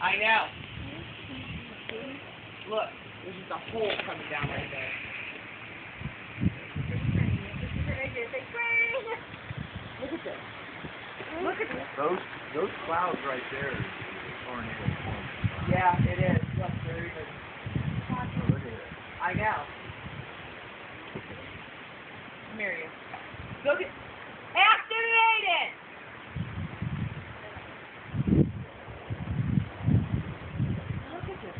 I know. Look, there's just a hole coming down right there. Look at this. Look at this. Those clouds right there is tornado form. Yeah, it is. Look, there it is. Look at it. I know. Come here, you. Look at. Activated! Look at this.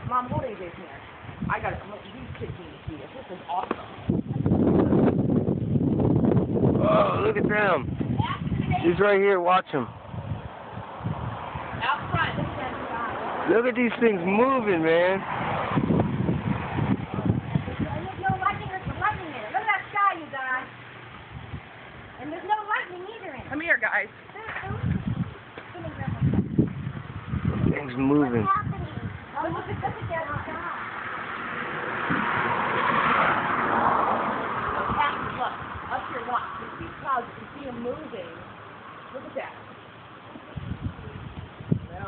Mom, hold AJ's hand. I got it. Look, these kids need to see this. This is awesome. Oh, look at them. He's right here. Watch him. Out front. Look at these things moving, man. There's no lightning. There's some lightning in it. Look at that sky, you guys. And there's no lightning either in it. Come here, guys. Things moving. What's happening? Oh, look at that sky. Look, up here, watch. You see clouds. You can see them moving. Look at that. No.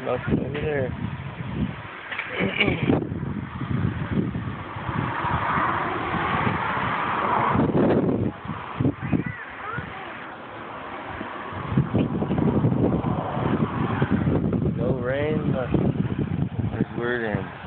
Nothing over there. No rain, nothing. There's word in.